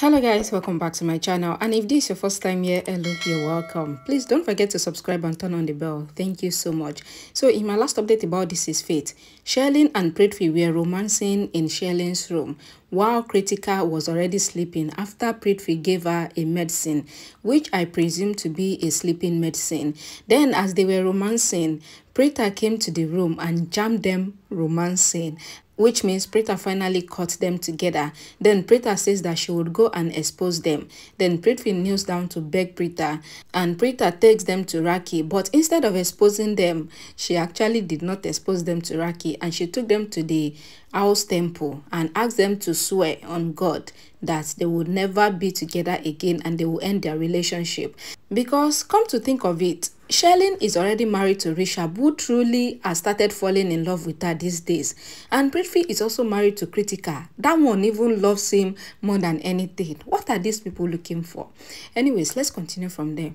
Hello guys, welcome back to my channel, and if this is your first time here, hello, you're welcome. Please don't forget to subscribe and turn on the bell. Thank you so much. So in my last update about This Is Fate, Sherlyn and Prithvi were romancing in Sherlyn's room while Preeta was already sleeping after Prithvi gave her a medicine, which I presume to be a sleeping medicine. Then as they were romancing, Preeta came to the room and jammed them romancing, which means Preeta finally caught them together. Then Preeta says that she would go and expose them. Then Prithvi kneels down to beg Preeta, and Preeta takes them to Raki. But instead of exposing them, she actually did not expose them to Raki, and she took them to the house temple and asked them to swear on God that they would never be together again and they will end their relationship. Because come to think of it, Sherlyn is already married to Rishabh, who truly has started falling in love with her these days. And Prithvi is also married to Preeta. That one even loves him more than anything. What are these people looking for? Anyways, let's continue from there.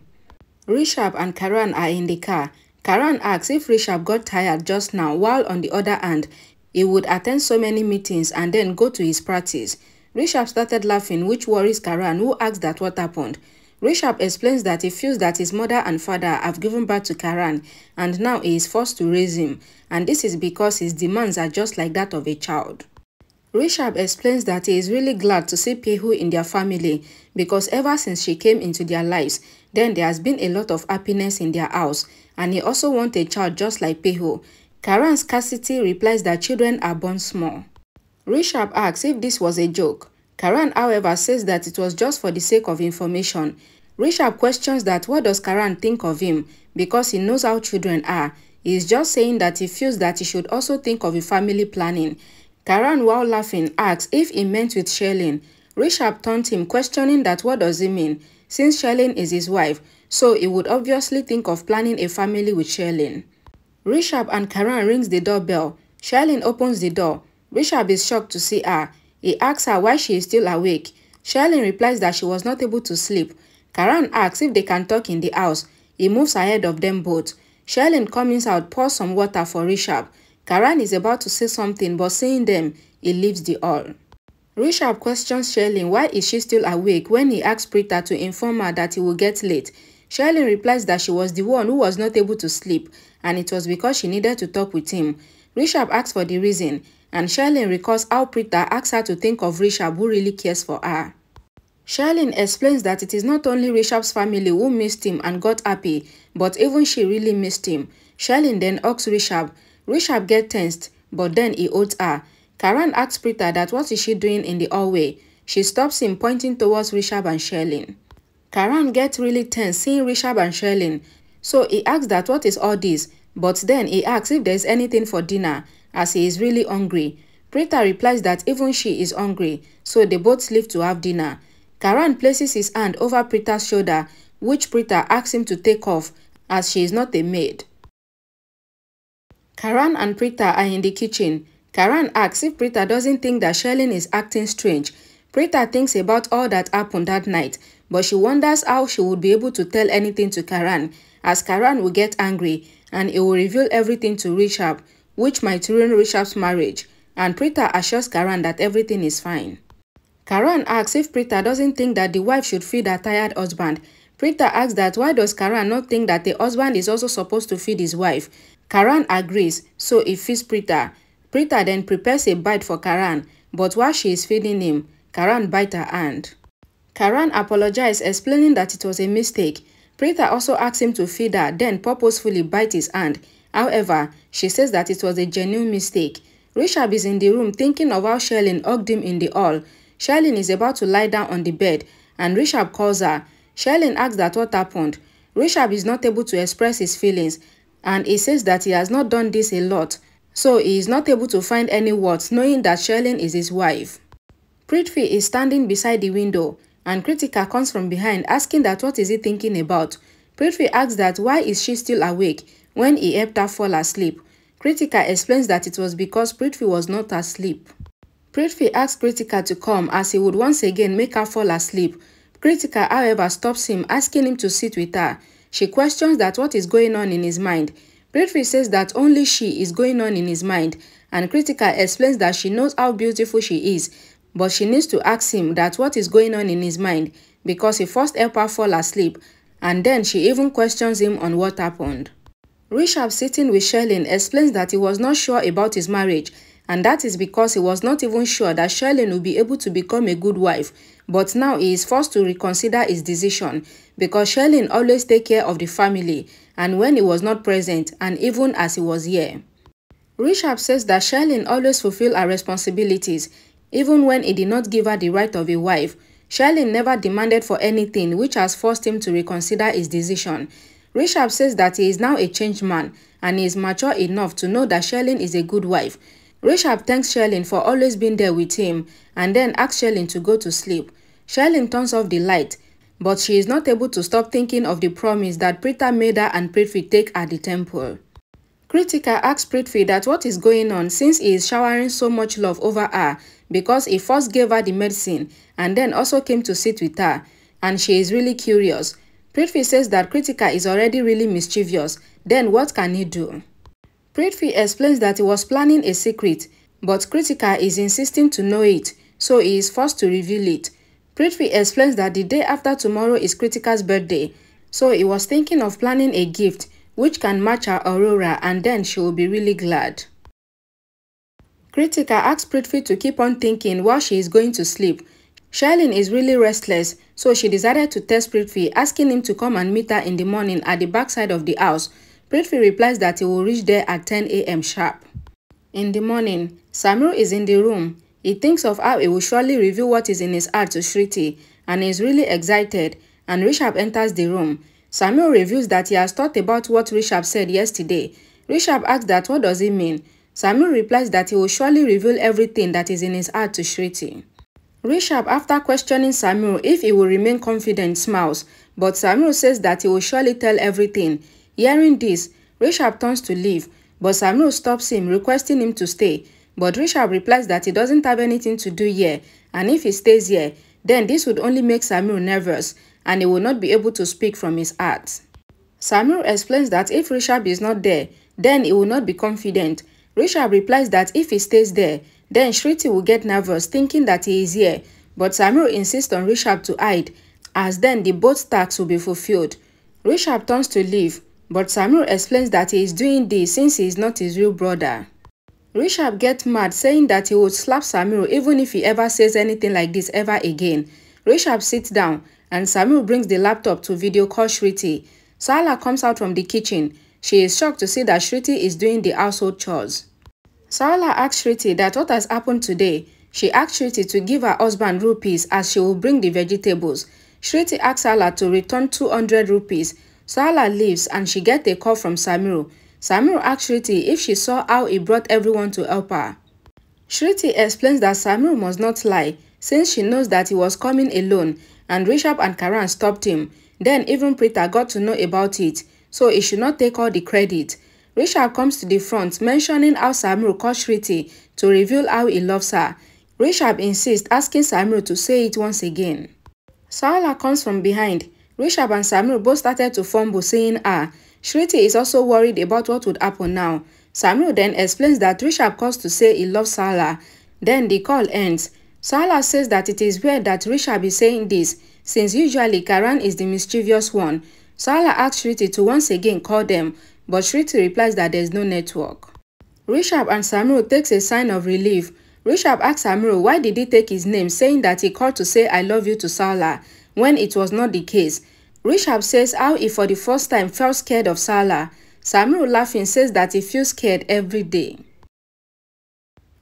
Rishabh and Karan are in the car. Karan asks if Rishabh got tired just now, while on the other hand, he would attend so many meetings and then go to his practice. Rishabh started laughing, which worries Karan, who asks that what happened. Rishabh explains that he feels that his mother and father have given birth to Karan and now he is forced to raise him, and this is because his demands are just like that of a child. Rishabh explains that he is really glad to see Pehu in their family because ever since she came into their lives, then there has been a lot of happiness in their house, and he also wants a child just like Pehu. Karan's scarcity replies that children are born small. Rishabh asks if this was a joke. Karan, however, says that it was just for the sake of information. Rishabh questions that what does Karan think of him because he knows how children are. He is just saying that he feels that he should also think of a family planning. Karan, while laughing, asks if he meant with Sherlyn. Rishabh taunts him, questioning that what does he mean, since Sherlyn is his wife, so he would obviously think of planning a family with Sherlyn. Rishabh and Karan rings the doorbell. Sherlyn opens the door. Rishabh is shocked to see her. He asks her why she is still awake. Sherlyn replies that she was not able to sleep. Karan asks if they can talk in the house. He moves ahead of them both. Sherlyn comes out, pours some water for Rishabh. Karan is about to say something, but seeing them, he leaves the hall. Rishabh questions Sherlyn why is she still awake when he asks Preeta to inform her that he will get late. Sherlyn replies that she was the one who was not able to sleep, and it was because she needed to talk with him. Rishabh asks for the reason, and Sherlyn recalls how Preeta asks her to think of Rishabh, who really cares for her. Sherlyn explains that it is not only Rishabh's family who missed him and got happy, but even she really missed him. Sherlyn then asks Rishabh. Rishabh gets tensed, but then he holds her. Karan asks Preeta that what is she doing in the hallway. She stops him, pointing towards Rishabh and Sherlyn. Karan gets really tense seeing Rishabh and Sherlyn, so he asks that what is all this, but then he asks if there is anything for dinner, as he is really hungry. Preeta replies that even she is hungry, so they both leave to have dinner. Karan places his hand over Preeta's shoulder, which Preeta asks him to take off, as she is not a maid. Karan and Preeta are in the kitchen. Karan asks if Preeta doesn't think that Sherlyn is acting strange. Preeta thinks about all that happened that night, but she wonders how she would be able to tell anything to Karan, as Karan will get angry and he will reveal everything to Rishabh, which might ruin Rishabh's marriage, and Preeta assures Karan that everything is fine. Karan asks if Preeta doesn't think that the wife should feed her tired husband. Preeta asks that why does Karan not think that the husband is also supposed to feed his wife. Karan agrees, so he feeds Preeta. Preeta then prepares a bite for Karan, but while she is feeding him, Karan bites her hand. Karan apologizes, explaining that it was a mistake. Preeta also asks him to feed her, then purposefully bites his hand. However, she says that it was a genuine mistake. Rishabh is in the room thinking of how Sherlyn hugged him in the hall. Sherlyn is about to lie down on the bed, and Rishabh calls her. Sherlyn asks that what happened. Rishabh is not able to express his feelings, and he says that he has not done this a lot, so he is not able to find any words knowing that Sherlyn is his wife. Prithvi is standing beside the window, and Preeta comes from behind asking that what is he thinking about. Prithvi asks that why is she still awake when he helped her fall asleep. Preeta explains that it was because Prithvi was not asleep. Prithvi asks Preeta to come as he would once again make her fall asleep. Preeta, however, stops him, asking him to sit with her. She questions that what is going on in his mind. Prithvi says that only she is going on in his mind, and Preeta explains that she knows how beautiful she is, but she needs to ask him that what is going on in his mind because he first helped her fall asleep and then she even questions him on what happened. Rishabh, sitting with Sherlyn, explains that he was not sure about his marriage, and that is because he was not even sure that Sherlyn would be able to become a good wife, but now he is forced to reconsider his decision because Sherlyn always takes care of the family and when he was not present and even as he was here. Rishabh says that Sherlyn always fulfilled her responsibilities even when he did not give her the right of a wife. Sherlyn never demanded for anything, which has forced him to reconsider his decision. Rishabh says that he is now a changed man and he is mature enough to know that Sherlyn is a good wife. Rishabh thanks Sherlyn for always being there with him and then asks Sherlyn to go to sleep. Sherlyn turns off the light, but she is not able to stop thinking of the promise that Preeta made her and Prithvi take at the temple. Preeta asks Prithvi that what is going on since he is showering so much love over her because he first gave her the medicine and then also came to sit with her, and she is really curious. Prithvi says that Preeta is already really mischievous, then what can he do? Prithvi explains that he was planning a secret, but Preeta is insisting to know it, so he is forced to reveal it. Prithvi explains that the day after tomorrow is Preeta's birthday, so he was thinking of planning a gift which can match her aurora and then she will be really glad. Preeta asks Prithvi to keep on thinking while she is going to sleep. Sherlyn is really restless, so she decided to test Prithvi, asking him to come and meet her in the morning at the backside of the house. Prithvi replies that he will reach there at 10 a.m. sharp. In the morning, Samir is in the room. He thinks of how he will surely reveal what is in his heart to Shruti and is really excited, and Rishabh enters the room. Samir reveals that he has thought about what Rishabh said yesterday. Rishabh asks that what does it mean. Samir replies that he will surely reveal everything that is in his heart to Shruti. Rishabh, after questioning Samir if he will remain confident, smiles, but Samir says that he will surely tell everything. Hearing this, Rishabh turns to leave, but Samir stops him, requesting him to stay. But Rishabh replies that he doesn't have anything to do here, and if he stays here, then this would only make Samir nervous, and he will not be able to speak from his heart. Samir explains that if Rishabh is not there, then he will not be confident. Rishabh replies that if he stays there, then Shruti will get nervous thinking that he is here, but Samir insists on Rishabh to hide, as then the both tasks will be fulfilled. Rishabh turns to leave, but Samir explains that he is doing this since he is not his real brother. Rishabh gets mad, saying that he would slap Samir even if he ever says anything like this ever again. Rishabh sits down, and Samir brings the laptop to video call Shruti. Sala comes out from the kitchen. She is shocked to see that Shruti is doing the household chores. Sala asks Shruti that what has happened today. She asks Shruti to give her husband rupees as she will bring the vegetables. Shruti asks Sala to return 200 rupees. Sala leaves and she gets a call from Samir. Samir asks Shruti if she saw how he brought everyone to help her. Shruti explains that Samir must not lie since she knows that he was coming alone and Rishabh and Karan stopped him. Then even Preeta got to know about it, so he should not take all the credit. Rishabh comes to the front, mentioning how Samir called Shruti to reveal how he loves her. Rishabh insists, asking Samir to say it once again. Sala comes from behind. Rishabh and Samir both started to fumble, saying Shruti is also worried about what would happen now. Samir then explains that Rishabh calls to say he loves Sala. Then the call ends. Sala says that it is weird that Rishabh is saying this, since usually Karan is the mischievous one. Sala asks Shruti to once again call them, but Shruti replies that there is no network. Rishabh and Samir takes a sign of relief. Rishabh asks Samir why did he take his name, saying that he called to say I love you to Sala, when it was not the case. Rishabh says how he for the first time felt scared of Sala. Samir, laughing, says that he feels scared every day.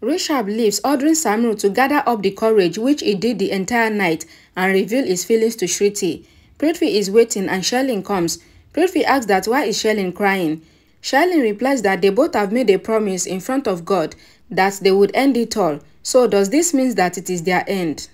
Rishabh leaves, ordering Samir to gather up the courage, which he did the entire night, and reveal his feelings to Shruti. Prithvi is waiting and Sherlyn comes. Prithvi asks that why is Sherlyn crying. Sherlyn replies that they both have made a promise in front of God that they would end it all, so does this mean that it is their end?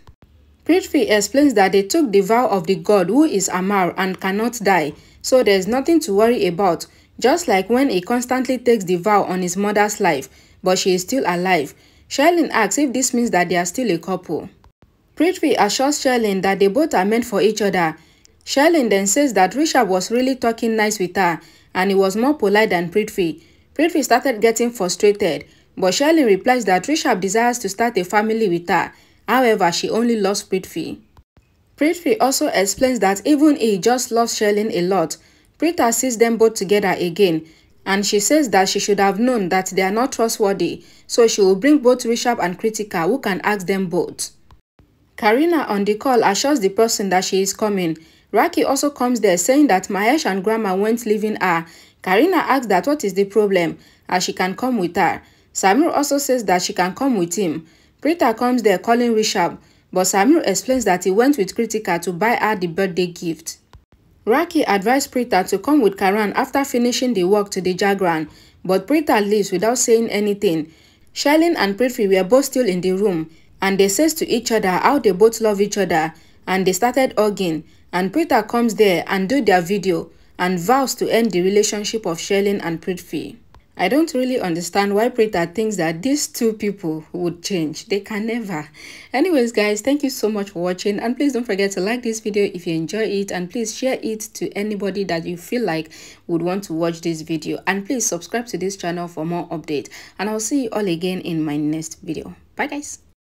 Prithvi explains that they took the vow of the God who is Amar and cannot die, so there is nothing to worry about, just like when he constantly takes the vow on his mother's life, but she is still alive. Sherlyn asks if this means that they are still a couple. Prithvi assures Sherlyn that they both are meant for each other. Sherlyn then says that Rishabh was really talking nice with her and he was more polite than Prithvi. Prithvi started getting frustrated, but Sherlyn replies that Rishabh desires to start a family with her However, she only loves Prithvi. Prithvi also explains that even he just loves Sherlyn a lot. Preeta sees them both together again, and she says that she should have known that they are not trustworthy, so she will bring both Rishabh and Kritika, who can ask them both. Karina on the call assures the person that she is coming. Raki also comes there saying that Mahesh and Grandma went leaving her. Karina asks that what is the problem, as she can come with her. Samir also says that she can come with him. Preeta comes there calling Rishabh, but Samir explains that he went with Kritika to buy her the birthday gift. Raki advised Preeta to come with Karan after finishing the work to the Jagran, but Preeta leaves without saying anything. Sherlyn and Prithvi were both still in the room, and they says to each other how they both love each other, and they started hugging, and Preeta comes there and do their video and vows to end the relationship of Sherlyn and Prithvi. I don't really understand why Preeta thinks that these two people would change. They can never. Anyways, guys, thank you so much for watching, and please don't forget to like this video if you enjoy it, and please share it to anybody that you feel like would want to watch this video, and please subscribe to this channel for more updates, and I'll see you all again in my next video. Bye guys.